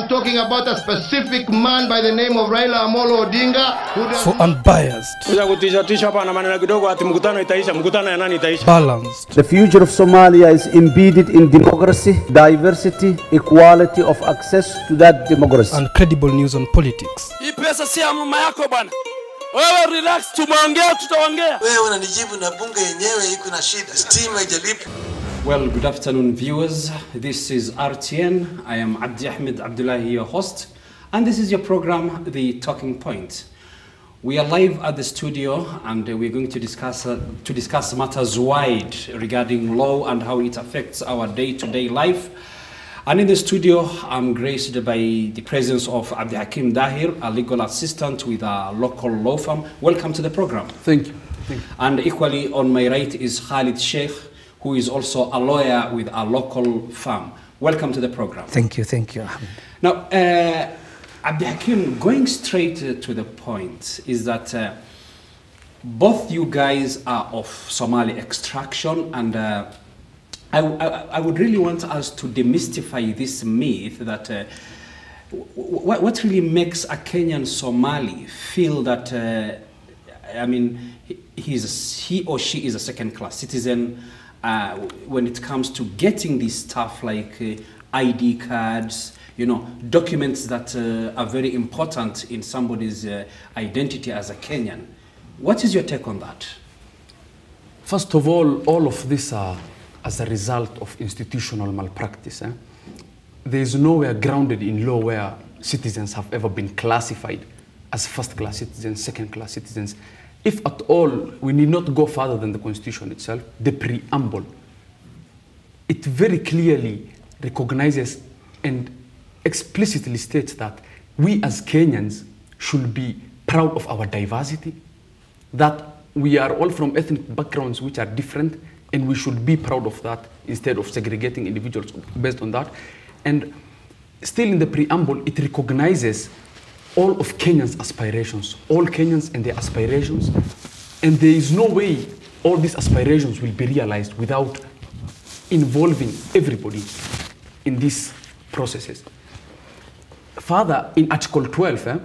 am talking about a specific man by the name of Raila Amolo Odinga. For unbiased, balanced. The future of Somalia is embedded in democracy, diversity, equality of access to that democracy. And credible news on politics. Relax, well, good afternoon, viewers. This is RTN. I am Abdi Ahmed, your host, and this is your program, The Talking Point. We are live at the studio, and we're going to discuss matters wide regarding law and how it affects our day-to-day life. And in the studio, I'm graced by the presence of Abdi Hakim Dahir, a legal assistant with a local law firm. Welcome to the program. Thank you. Thank you. And equally on my right is Khalid Sheikh, who is also a lawyer with a local firm. Welcome to the program. Thank you, Ahmed. Now, Abdi Hakim, going straight to the point, is that both you guys are of Somali extraction, and I would really want us to demystify this myth that what really makes a Kenyan Somali feel that, I mean, he or she is a second-class citizen when it comes to getting this stuff like ID cards, you know, documents that are very important in somebody's identity as a Kenyan. What is your take on that? First of all of this are as a result of institutional malpractice. There is nowhere grounded in law where citizens have ever been classified as first-class citizens, second-class citizens. If at all, we need not go further than the Constitution itself. The preamble, it very clearly recognizes and explicitly states that we as Kenyans should be proud of our diversity, that we are all from ethnic backgrounds which are different, and we should be proud of that instead of segregating individuals based on that. And still in the preamble, it recognizes all of Kenyans' aspirations, all Kenyans and their aspirations, and there is no way all these aspirations will be realized without involving everybody in these processes. Further, in Article 12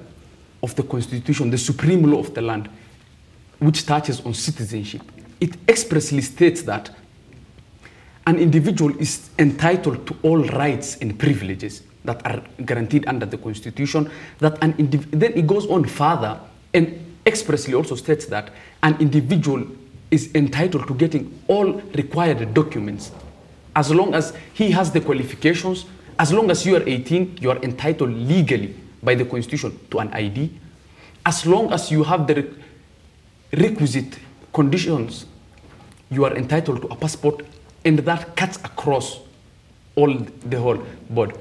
of the Constitution, the supreme law of the land, which touches on citizenship, it expressly states that an individual is entitled to all rights and privileges that are guaranteed under the Constitution, that then it goes on further and expressly also states that an individual is entitled to getting all required documents as long as he has the qualifications. As long as you are 18, you are entitled legally by the Constitution to an ID. As long as you have the requisite conditions, you are entitled to a passport, and that cuts across the whole board.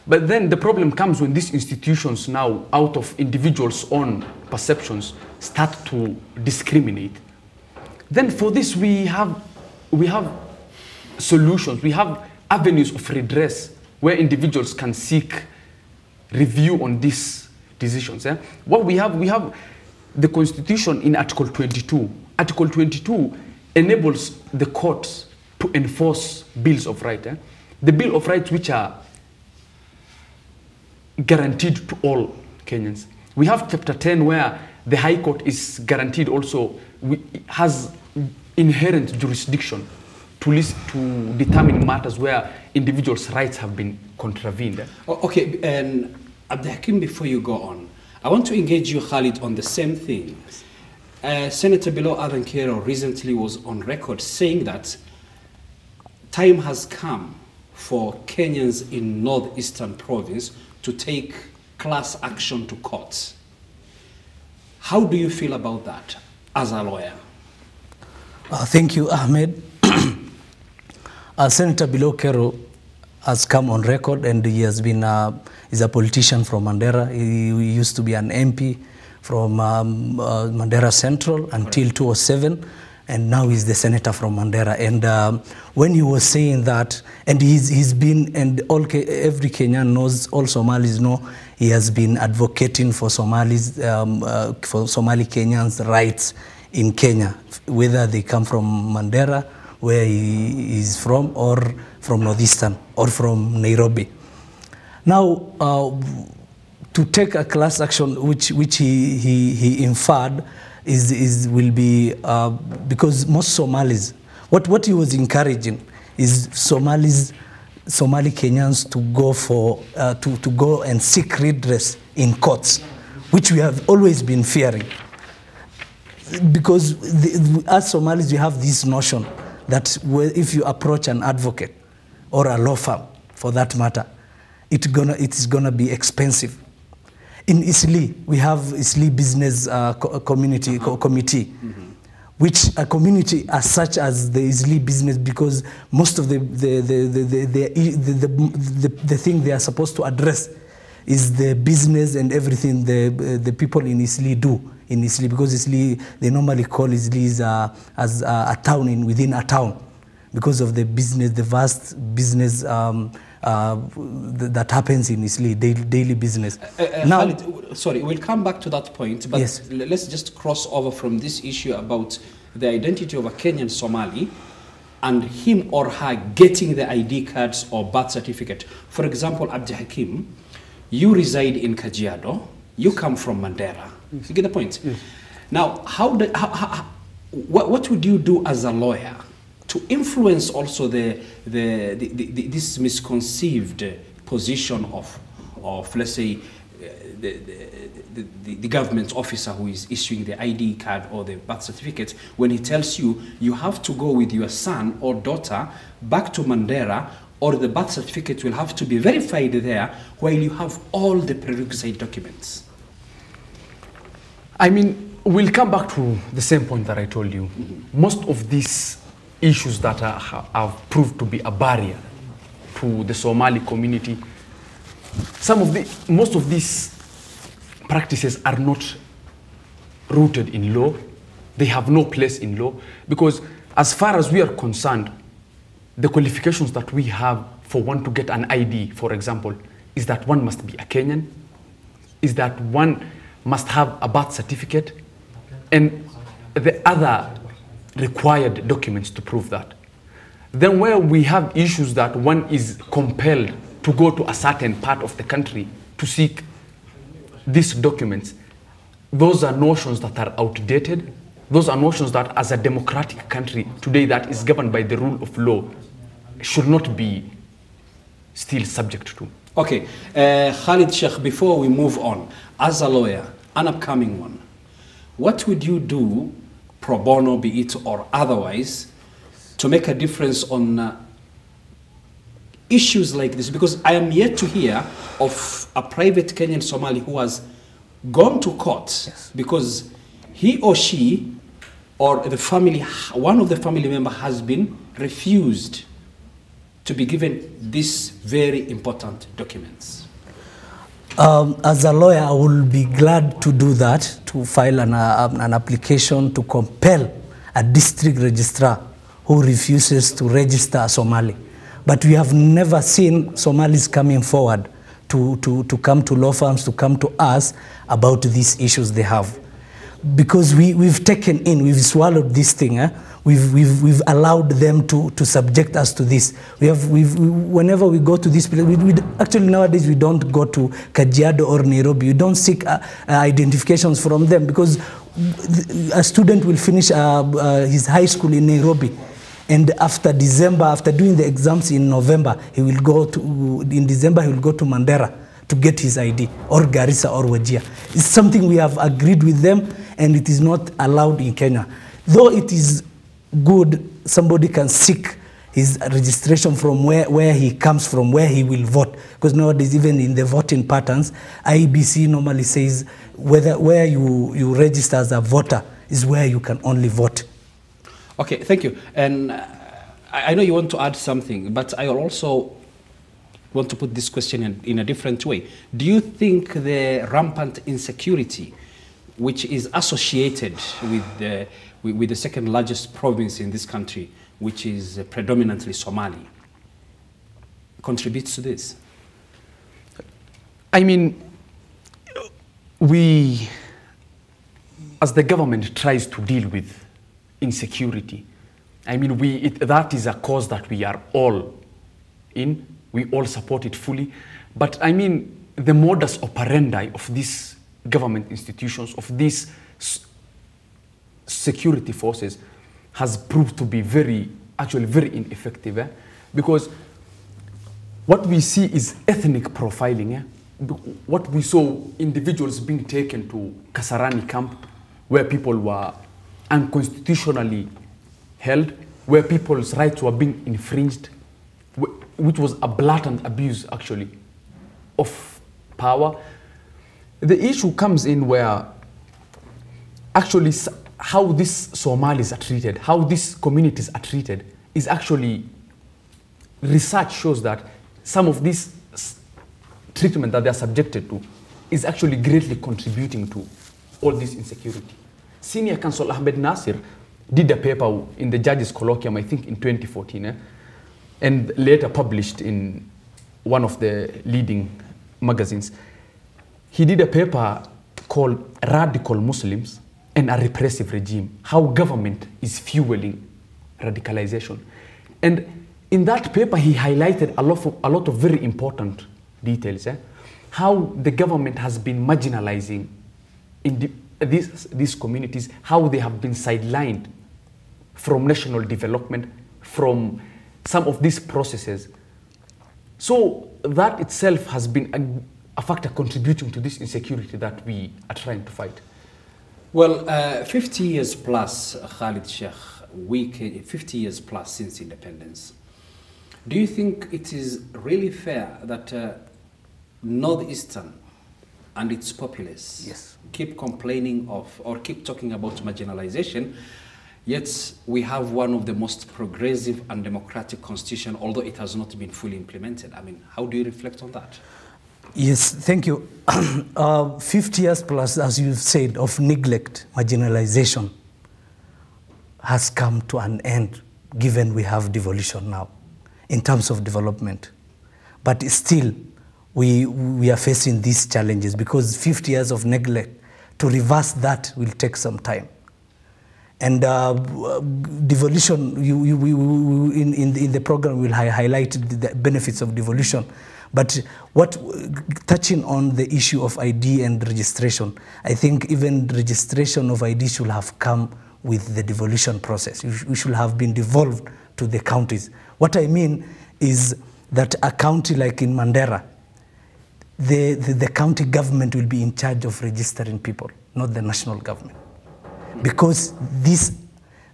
But then the problem comes when these institutions now, out of individuals' own perceptions, start to discriminate. Then for this we have solutions, we have avenues of redress where individuals can seek review on these decisions. What we have the Constitution in Article 22. Article 22 enables the courts to enforce bills of rights. The Bill of Rights which are guaranteed to all Kenyans. We have Chapter 10 where the High Court is guaranteed also, has inherent jurisdiction to determine matters where individuals' rights have been contravened. Okay, and Abdi Hakim, before you go on, I want to engage you, Khalid, on the same thing. Senator Bilo Adankero recently was on record saying that time has come for Kenyans in northeastern province to take class action to courts. How do you feel about that as a lawyer? Thank you, Ahmed. Senator Bilo Kero has come on record, and he has been is a politician from Mandera. He used to be an MP from Mandera Central until 2007, and now he's the senator from Mandera. And when he was saying that, and he's been, and every Kenyan knows, all Somalis know, he has been advocating for Somalis, for Somali Kenyans' rights in Kenya, whether they come from Mandera, where he is from, or from Northeastern, or from Nairobi. Now, to take a class action, which he inferred, will be because most Somalis, what he was encouraging is Somali Kenyans to go for to go and seek redress in courts, which we have always been fearing. Because as Somalis, we have this notion that if you approach an advocate or a law firm, for that matter, it is gonna be expensive. In Isli, we have Isli Business Community Committee, which a community as such as the Isli Business, because most of the thing they are supposed to address is the business and everything the people in Isli do in Isli, because Isli, they normally call Isli as a town within a town, because of the business, the vast business that happens in Isli, daily business. Now, Khalid, sorry, we'll come back to that point, but yes, let's just cross over from this issue about the identity of a Kenyan Somali and him or her getting the ID cards or birth certificate. For example, Abdi Hakim, you reside in Kajiado, you come from Mandera. Yes. You get the point? Yes. Now, what would you do as a lawyer to influence also this misconceived position of let's say, the government officer who is issuing the ID card or the birth certificate, when he tells you you have to go with your son or daughter back to Mandera, or the birth certificate will have to be verified there while you have all the prerequisite documents? I mean, we'll come back to the same point that I told you. Most of these issues that have proved to be a barrier to the Somali community, most of these practices are not rooted in law. They have no place in law, because as far as we are concerned, the qualifications that we have for one to get an ID, for example, is that one must be a Kenyan, is that one must have a birth certificate, and the other required documents to prove that. Then where we have issues that one is compelled to go to a certain part of the country to seek these documents, those are notions that are outdated. Those are notions that as a democratic country today that is governed by the rule of law should not be still subject to. Okay, Khalid Sheikh, before we move on, as a lawyer, an upcoming one, what would you do, pro bono be it or otherwise, to make a difference on issues like this? Because I am yet to hear of a private Kenyan Somali who has gone to court because he or she or the family, one of the family member has been refused to be given these very important documents. As a lawyer, I will be glad to do that, to file an application to compel a district registrar who refuses to register a Somali. But we have never seen Somalis coming forward to come to law firms, to come to us about these issues they have. Because we've taken in, we've swallowed this thing, we've allowed them to subject us to this. Whenever we go to this place, actually nowadays we don't go to Kajiado or Nairobi. We don't seek identifications from them, because a student will finish his high school in Nairobi, and after December, after doing the exams in November, in December he will go to Mandera to get his ID, or Garissa or Wajir. It's something we have agreed with them, and it is not allowed in Kenya. Though it is good, somebody can seek his registration from where he comes from, where he will vote. Because nowadays, even in the voting patterns, IEBC normally says where you register as a voter is where you can only vote. Okay, thank you. And I know you want to add something, but I also want to put this question in a different way. Do you think the rampant insecurity, which is associated with the second largest province in this country, which is predominantly Somali, contributes to this? I mean, we, as the government tries to deal with insecurity, I mean, that is a cause that we are all in. We all support it fully. But I mean, the modus operandi of these government institutions, of these security forces, has proved to be actually very ineffective. Because what we see is ethnic profiling. What we saw, individuals being taken to Kasarani camp, where people were unconstitutionally held, where people's rights were being infringed, which was a blatant abuse, actually, of power. The issue comes in where actually how these Somalis are treated, how these communities are treated, is actually, research shows that some of this treatment that they are subjected to is actually greatly contributing to all this insecurity. Senior Counsel Ahmed Nasir did a paper in the Judges Colloquium, I think in 2014, and later published in one of the leading magazines. He did a paper called Radical Muslims and a Repressive Regime, how government is fueling radicalization. And in that paper, he highlighted a lot of very important details, how the government has been marginalizing in these communities, how they have been sidelined from national development, from some of these processes. So that itself has been a factor contributing to this insecurity that we are trying to fight. Well, 50 years plus, Khalid Sheikh, 50 years plus since independence. Do you think it is really fair that Northeastern and its populace keep complaining of or keep talking about marginalization, yet we have one of the most progressive and democratic constitution, although it has not been fully implemented? I mean, how do you reflect on that? Yes, thank you. 50 years plus, as you've said, of neglect, marginalization has come to an end, given we have devolution now in terms of development. But still, we are facing these challenges because 50 years of neglect, to reverse that will take some time. And devolution, in the program we'll highlight the benefits of devolution. But touching on the issue of ID and registration, I think even registration of ID should have come with the devolution process. We should have been devolved to the counties. What I mean is that a county like in Mandera, the county government will be in charge of registering people, not the national government. Because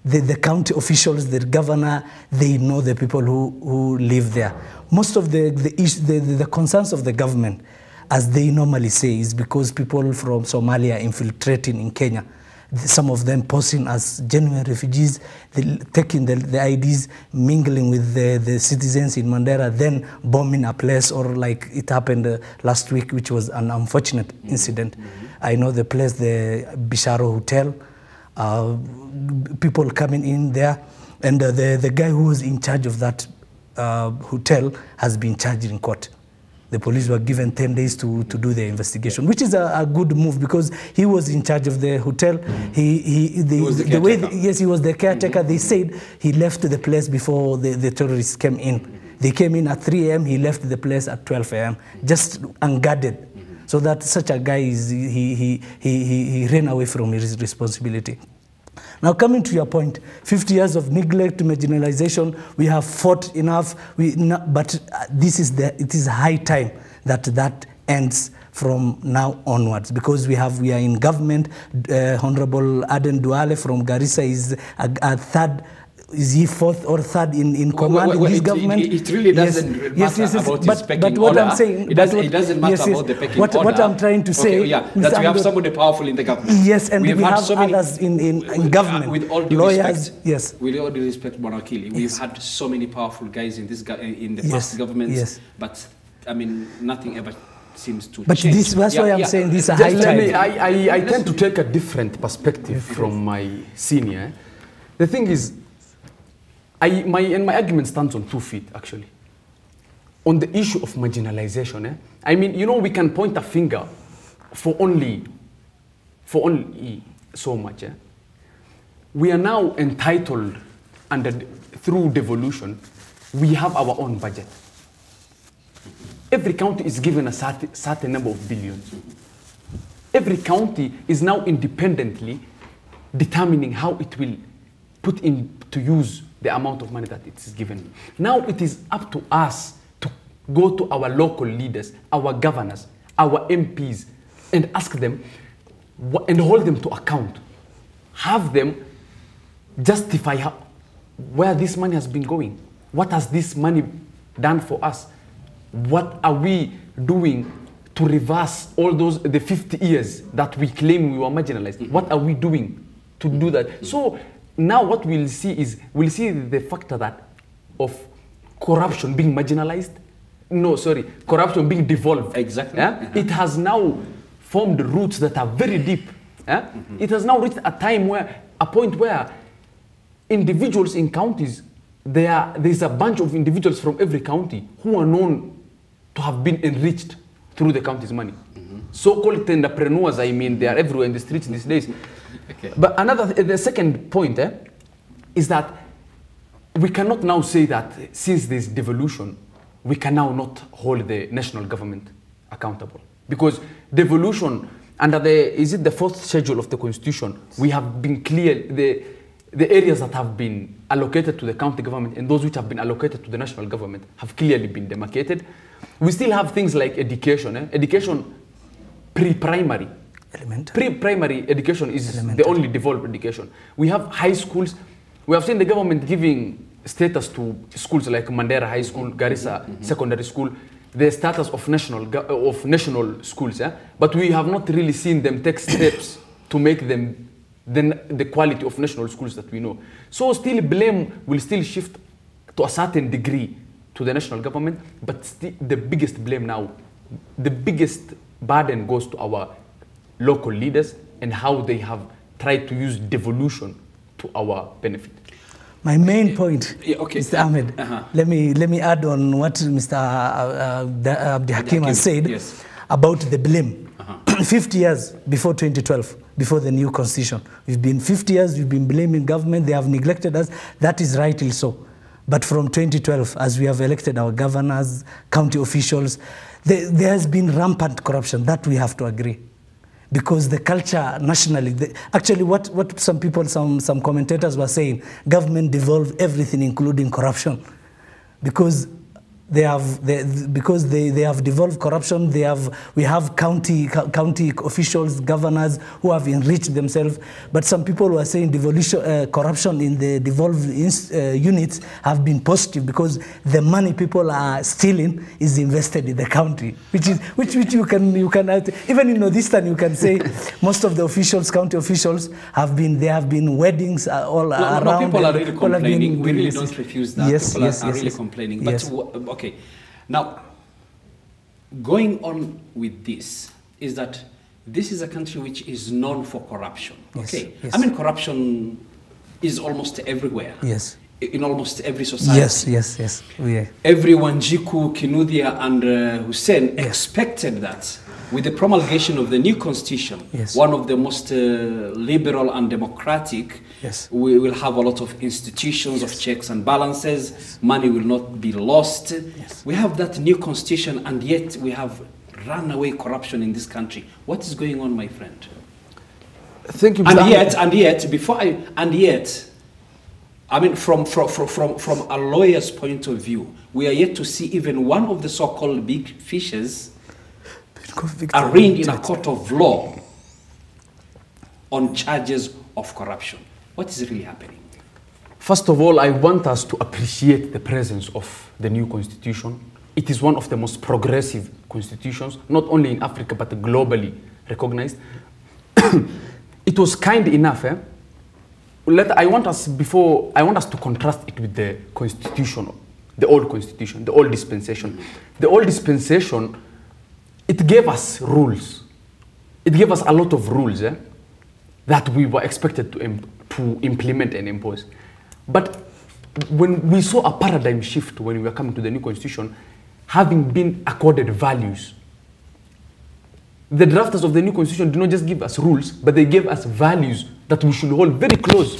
the county officials, the governor, they know the people who live there. Most of the concerns of the government, as they normally say, is because people from Somalia infiltrating in Kenya. Some of them posing as genuine refugees, taking the IDs, mingling with the citizens in Mandera, then bombing a place, or like it happened last week, which was an unfortunate incident. I know the place, the Bisharo Hotel, people coming in there, and the guy who was in charge of that hotel has been charged in court. The police were given 10 days to do the investigation, which is a good move because he was in charge of the hotel. He was the caretaker. They said he left the place before the terrorists came in. They came in at 3 a.m. He left the place at 12 a.m. just unguarded. So that such a guy he ran away from his responsibility. Now, coming to your point, 50 years of neglect, marginalization, we have fought enough, but it is high time that ends from now onwards, because we are in government. Honorable Aden Duale from Garissa is a third. Is he fourth or third in command in this government? It really doesn't matter about his pecking order. I'm saying, it doesn't matter about the pecking order. What I'm trying to say, that we have somebody powerful in the government. Yes, and we have so others in government. With all due lawyers, respect, yes. With all due respect, Bonakili, we've had so many powerful guys in the past governments, but I mean, nothing ever seems to change. That's why I'm saying this is a high time. I tend to take a different perspective from my senior. The thing is, my argument stands on 2 feet, actually. On the issue of marginalization, I mean, we can point a finger for only so much. We are now entitled, and through devolution, we have our own budget. every county is given a certain number of billions. Every county is now independently determining how it will put into use the amount of money that it is given. Now it is up to us to go to our local leaders, our governors, our MPs, and ask them and hold them to account. Have them justify where this money has been going. What has this money done for us? What are we doing to reverse all the 50 years that we claim we were marginalized? What are we doing to do that? So now what we'll see is, we'll see the factor that of corruption being marginalized. No, sorry, corruption being devolved. Exactly. Yeah? It has now formed roots that are very deep. Yeah? It has now reached a point where individuals in counties, there's a bunch of individuals from every county who are known to have been enriched through the county's money. So-called entrepreneurs, I mean, they are everywhere in the streets these days. Okay. But the second point is that we cannot now say that since there's devolution, we can now not hold the national government accountable. Because devolution, under the fourth schedule of the Constitution, we have been clear, the areas that have been allocated to the county government and those which have been allocated to the national government have clearly been demarcated. We still have things like education. Education, pre-primary. Pre-primary education is the only devolved education. We have high schools. We have seen the government giving status to schools like Mandera High School, Garissa Secondary School, the status of national schools. But we have not really seen them take steps to make them the quality of national schools that we know. So still blame will still shift to a certain degree to the national government, but still the biggest blame now, the biggest burden goes to our local leaders and how they have tried to use devolution to our benefit. My main point, okay. Mr. Ahmed, let me add on what Mr. Abdi Hakim has said about the blame. 50 years before 2012, before the new constitution, we've been 50 years, we've been blaming government, they have neglected us. That is rightly so. But from 2012, as we have elected our governors, county officials, there has been rampant corruption. That we have to agree. Because the culture nationally, actually what some people, some commentators were saying, government devolved everything, including corruption. Because they have devolved corruption. We have county officials, governors who have enriched themselves. But some people were saying devolution, corruption in the devolved units have been positive because the money people are stealing is invested in the county, which you can even in Northeastern you can say most of the officials, county officials have been weddings all around. No, people are really complaining. We really don't refuse that. Yes, people yes, are really complaining. But okay, now going on with this is that this is a country which is known for corruption. Okay, yes. I mean corruption is almost everywhere. Yes. In almost every society. Yes. Everyone, Jiku, Kinuthia, and Hussein expected that with the promulgation of the new constitution, one of the most liberal and democratic, we will have a lot of institutions of checks and balances. Money will not be lost. We have that new constitution, and yet we have runaway corruption in this country. What is going on, my friend? Thank you. And yet, I mean, from a lawyer's point of view, we are yet to see even one of the so-called big fishes arraigned in a court of law on charges of corruption. What is really happening? First of all, I want us to appreciate the presence of the new constitution. It is one of the most progressive constitutions, not only in Africa, but globally recognized. It was kind enough. I want us to contrast it with the constitution, the old constitution, the old dispensation. The old dispensation, it gave us rules. It gave us a lot of rules that we were expected to implement and impose. But when we saw a paradigm shift when we were coming to the new constitution, having been accorded values, the drafters of the new constitution did not just give us rules, but they gave us values that we should hold very close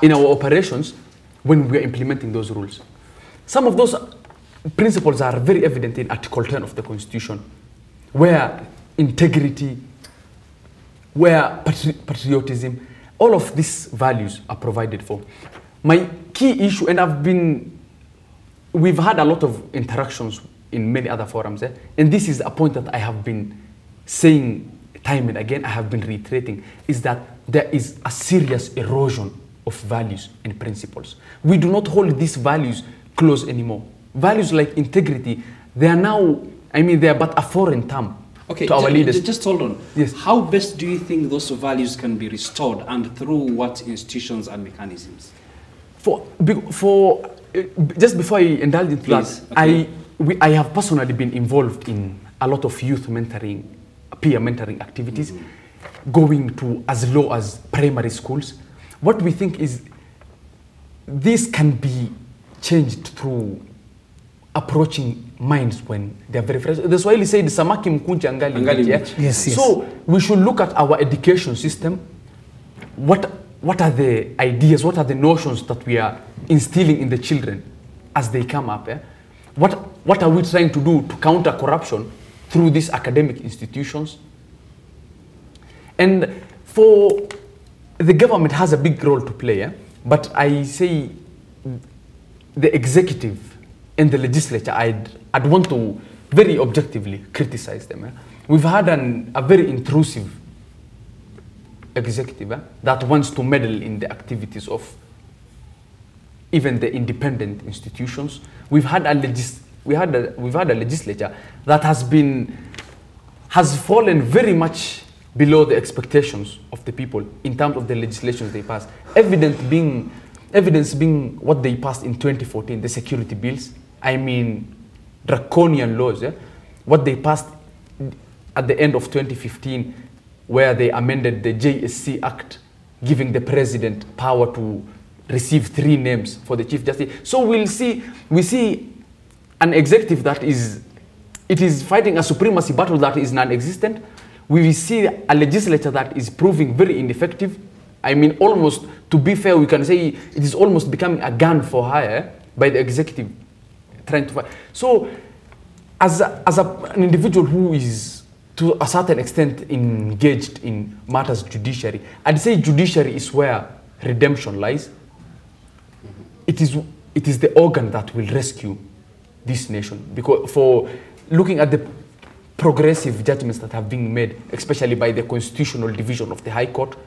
in our operations when we are implementing those rules. Some of those principles are very evident in Article 10 of the Constitution, where integrity, where patriotism, all of these values are provided for. My key issue, and we've had a lot of interactions in many other forums, and this is a point that I have been saying time and again, I have been reiterating, is that there is a serious erosion of values and principles. We do not hold these values close anymore. Values like integrity, they are now, they are but a foreign term to our leaders. Just hold on. Yes. How best do you think those values can be restored, and through what institutions and mechanisms? Just before I indulge into Please, that, okay. I have personally been involved in a lot of youth mentoring, peer mentoring activities, going to as low as primary schools. What we think is this can be changed through approaching minds when they're very fresh. The Swahili said, "Samaki mkunje angali mbichi." Yes, yes. So we should look at our education system. What are the ideas, what are the notions that we are instilling in the children as they come up? What are we trying to do to counter corruption through these academic institutions? And the government has a big role to play, but I say the executive and the legislature, I'd want to very objectively criticize them. We've had a very intrusive executive that wants to meddle in the activities of even the independent institutions. We've had a legislature that has fallen very much below the expectations of the people in terms of the legislations they passed. Evidence being what they passed in 2014, the security bills. Draconian laws. What they passed at the end of 2015, where they amended the JSC Act, giving the president power to receive 3 names for the Chief Justice. So we see an executive that is fighting a supremacy battle that is non-existent. We see a legislature that is proving very ineffective. Almost, to be fair, we can say it is almost becoming a gun for hire by the executive trying to fight. So as an individual who is to a certain extent engaged in matters judiciary, I'd say judiciary is where redemption lies. It is the organ that will rescue this nation, because for looking at the progressive judgments that have been made, especially by the Constitutional Division of the High Court,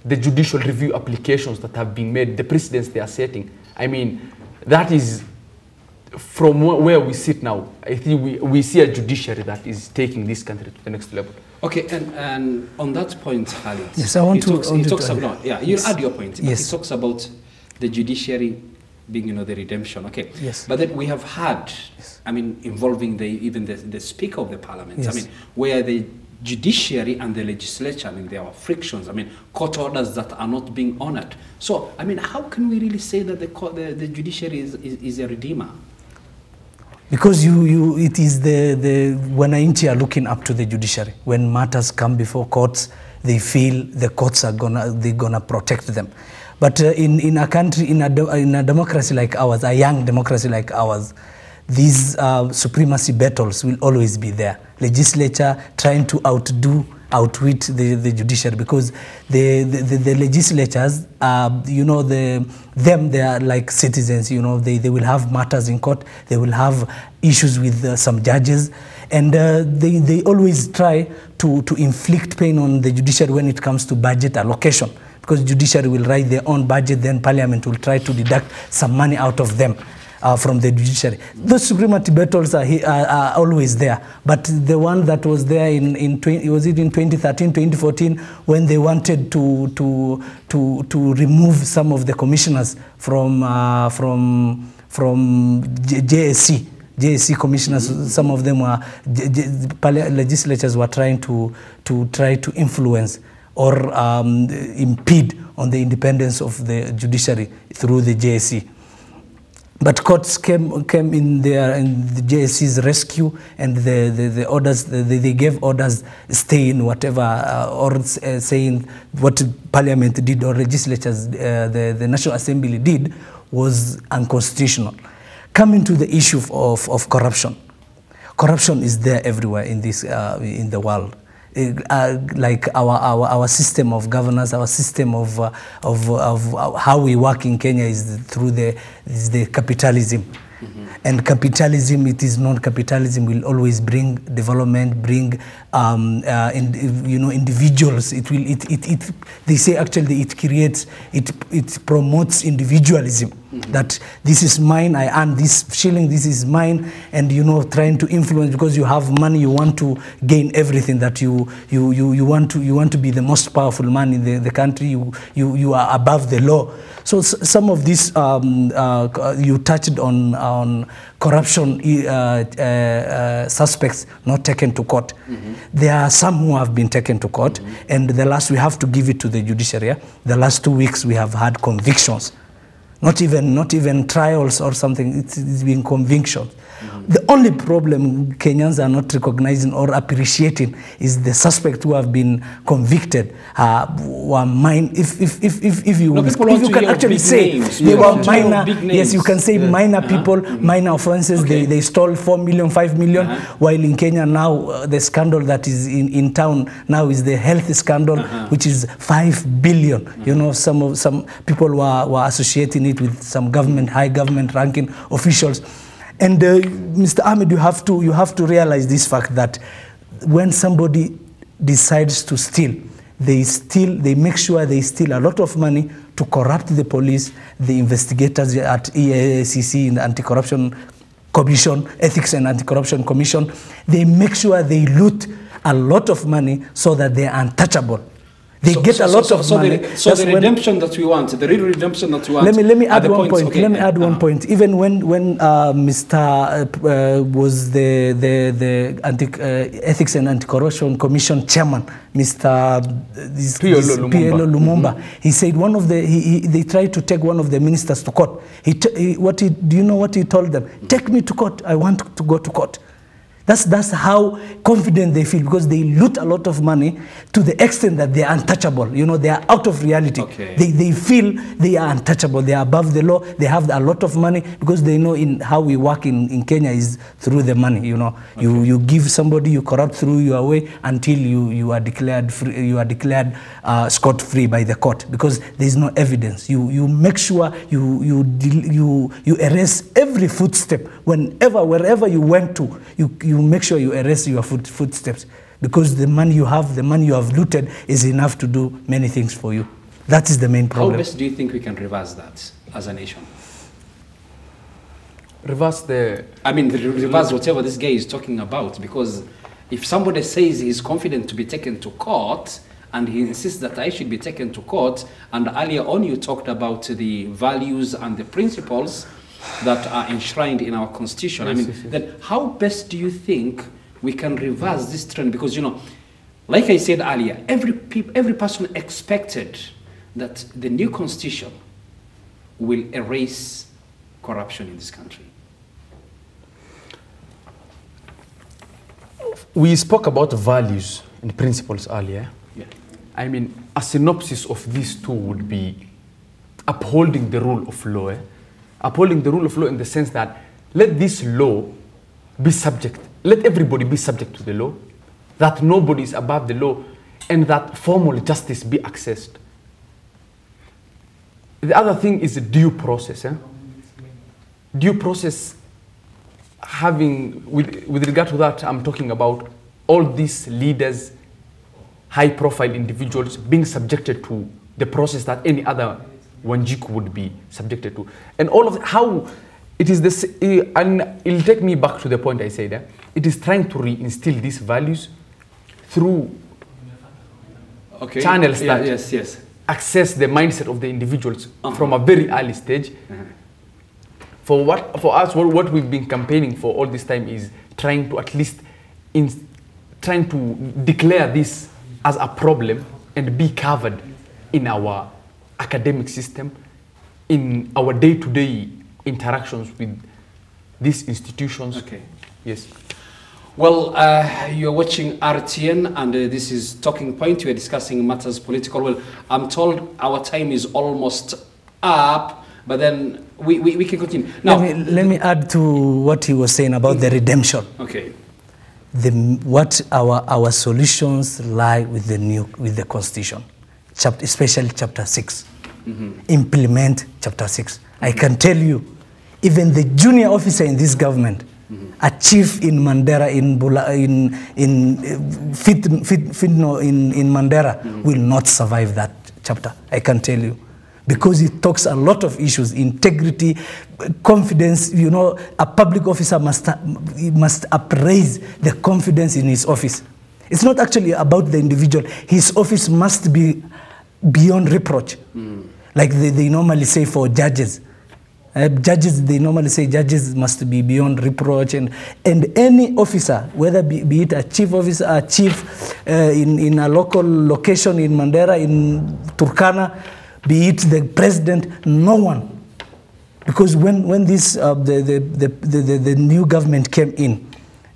the judicial review applications that have been made, the precedents they are setting. That is from where we sit now. I think we see a judiciary that is taking this country to the next level. Okay, and on that point, Khalid, yes, I want to you add your point. Yes. He talks about the judiciary being, the redemption. Okay. Yes. But then we have had, involving even the Speaker of the Parliament. Yes. Where the judiciary and the legislature, there are frictions. Court orders that are not being honored. So, how can we really say that the judiciary is a redeemer? Because it is the wananchi are looking up to the judiciary. When matters come before courts, they feel the courts are gonna protect them. But in a country, in a democracy like ours, a young democracy like ours, these supremacy battles will always be there. Legislature trying to outwit the judiciary, because the legislatures, they are like citizens. They will have matters in court. They will have issues with some judges, and they always try to inflict pain on the judiciary when it comes to budget allocation, because judiciary will write their own budget, then parliament will try to deduct some money out of them. From the judiciary. Those supremacy battles are always there, but the one that was there in 2013, 2014, when they wanted to remove some of the commissioners from JSC commissioners, some of them were legislatures were trying to influence or impede on the independence of the judiciary through the JSC. But courts came in there, and the JSC's rescue, and the orders, they gave orders, stay in whatever, or saying what parliament did or legislatures, the National Assembly did was unconstitutional. Coming to the issue of corruption. Corruption is there everywhere in this in the world. Like our system of governance, our system of how we work in Kenya is through the capitalism. And capitalism, it is non-capitalism, will always bring development, bring individuals. They say actually it promotes individualism. That this is mine, I earn this shilling, this is mine, and trying to influence, because you have money, you want to gain everything, that you want to be the most powerful man in the country. You are above the law. So some of these you touched on corruption suspects not taken to court. There are some who have been taken to court, and we have to give it to the judiciary. The last 2 weeks we have had convictions. Not even trials or something, it's been conviction. The only problem Kenyans are not recognizing or appreciating is the suspects who have been convicted were minor. If you can actually say they were minor, yes, you can say minor people, minor offenses. Okay. They stole 4 million, 5 million, while in Kenya now the scandal that is in town now is the health scandal, which is 5 billion. Some people were associating it with some high government ranking officials. And Mr. Ahmed, you have to realize this fact that when somebody decides to steal, they make sure they steal a lot of money to corrupt the police, the investigators at EACC, in the Anti-Corruption Commission, Ethics and Anti-Corruption Commission. They make sure they loot a lot of money so that they are untouchable. They get a lot of money. The redemption that we want, the real redemption that we want. Let me add one point. Okay. Let me add one point. Even when Mr. Was the Ethics and Anti-Corruption Commission chairman, Mr. P.L.O. Lumumba, he said they tried to take one of the ministers to court. Do you know what he told them? Take me to court. I want to go to court. That's how confident they feel, because they loot a lot of money to the extent that they are untouchable. They are out of reality. Okay. They feel they are untouchable. They are above the law. They have a lot of money, because they know how we work in Kenya is through the money. Okay. You give somebody, you corrupt through your way until you are declared free, you are declared scot-free by the court, because there is no evidence. You make sure you erase every footstep. Wherever you went to, you make sure you erase your footsteps, because the money you have looted is enough to do many things for you. That is the main problem. How best do you think we can reverse that as a nation? Reverse whatever this guy is talking about, because if somebody says he's confident to be taken to court, and he insists that I should be taken to court, and earlier on you talked about the values and the principles that are enshrined in our constitution. Then how best do you think we can reverse this trend? Because, like I said earlier, every person expected that the new constitution will erase corruption in this country. We spoke about values and principles earlier. Yeah. A synopsis of these two would be upholding the rule of law. Upholding the rule of law in the sense that let this law be subject, let everybody be subject to the law, that nobody is above the law, and that formal justice be accessed. The other thing is due process. Due process, with regard to that, I'm talking about all these leaders, high-profile individuals being subjected to the process that any other Wanjiku would be subjected to. And all of how it is this, and it'll take me back to the point I said, it is trying to reinstill these values through channels that access the mindset of the individuals from a very early stage. For us, what we've been campaigning for all this time is trying to at least trying to declare this as a problem and be covered in our academic system, in our day-to-day interactions with these institutions. Okay. Yes. Well, you're watching RTN, and this is Talking Point. We're discussing matters political. Well, I'm told our time is almost up, But then we can continue. Now, let me add to what he was saying about the redemption. Okay. What our solutions lie with the Constitution, especially Chapter 6. Implement Chapter 6. I can tell you, even the junior officer in this government, a chief in Mandera, in Mandera, will not survive that chapter. I can tell you, because it talks a lot of issues: integrity, confidence. You know, a public officer must upraise the confidence in his office. It's not actually about the individual. His office must be beyond reproach, like they normally say for judges. Judges, they normally say judges must be beyond reproach, and any officer, whether be it a chief officer, a chief in a local location in Mandera, in Turkana, be it the president, no one. Because when this the new government came in,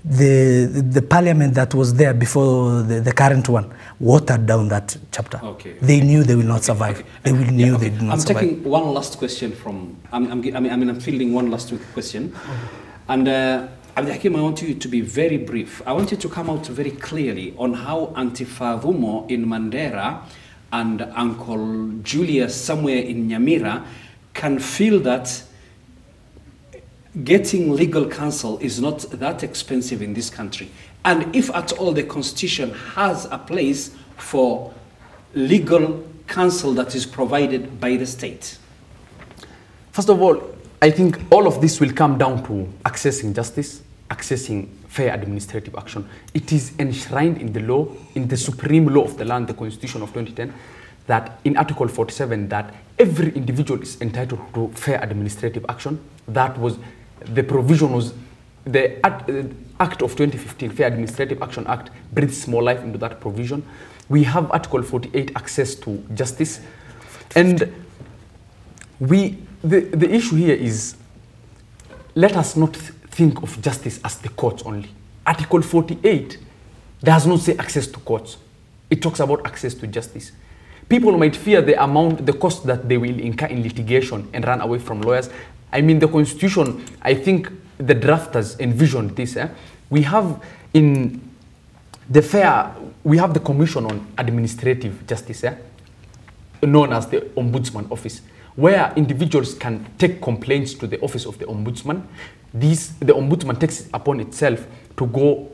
the parliament that was there before the current one watered down that chapter. Okay. They knew they will not survive. Okay. They will knew they did not survive. I'm taking one last question from. I'm fielding one last question, and Abdi Hakim, I want you to be very brief. I want you to come out very clearly on how Auntie Favumo in Mandera and Uncle Julius somewhere in Nyamira can feel that getting legal counsel is not that expensive in this country. And if at all the Constitution has a place for legal counsel that is provided by the state. First of all, I think all of this will come down to accessing justice, accessing fair administrative action. It is enshrined in the law, in the supreme law of the land, the Constitution of 2010, that in Article 47, that every individual is entitled to fair administrative action. That was, the provision was, the Act of 2015, Fair Administrative Action Act, breathes more life into that provision. We have Article 48, access to justice. And the issue here is, let us not think of justice as the courts only. Article 48 does not say access to courts. It talks about access to justice. People might fear the cost that they will incur in litigation and run away from lawyers. I mean, the Constitution, I think the drafters envisioned this. We have in the we have the Commission on Administrative Justice, known as the Ombudsman Office, where individuals can take complaints to the Office of the Ombudsman. The Ombudsman takes it upon itself to go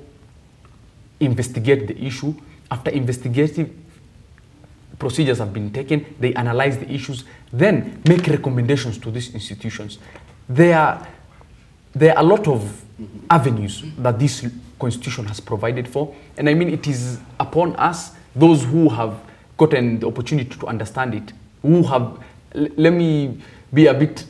investigate the issue. After investigative procedures have been taken, they analyze the issues, then make recommendations to these institutions. There are a lot of avenues that this Constitution has provided for, and I mean, it is upon us, those who have gotten the opportunity to understand it, who have, let me be a bit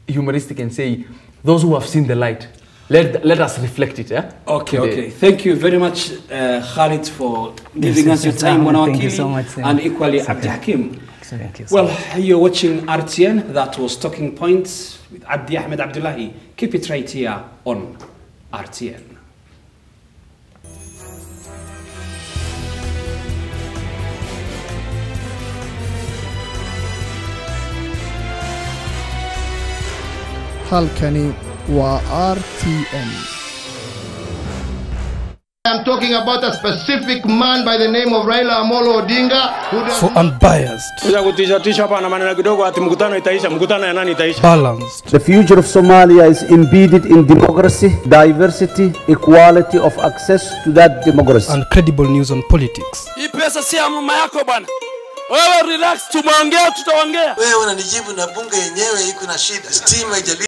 humoristic and say, those who have seen the light, let us reflect it. Okay. Thank you very much, Khalid, for giving us your time, Thank you so much, and equally Abdi Hakim. Thank you. Well, you're watching RTN. That was Talking Points with Abdi Ahmed Abdullahi. Keep it right here on RTN. halkani waa RTN. I'm talking about a specific man by the name of Raila Amolo Odinga who does So unbiased, balanced, The future of Somalia is embedded in democracy, diversity, equality of access to that democracy. and credible news on politics. Hii pesa si ya mama yako bwana. Wewe relax, tumeongea tutaongea. Wewe unanijibu na bunge yenyewe iko na shida. Stima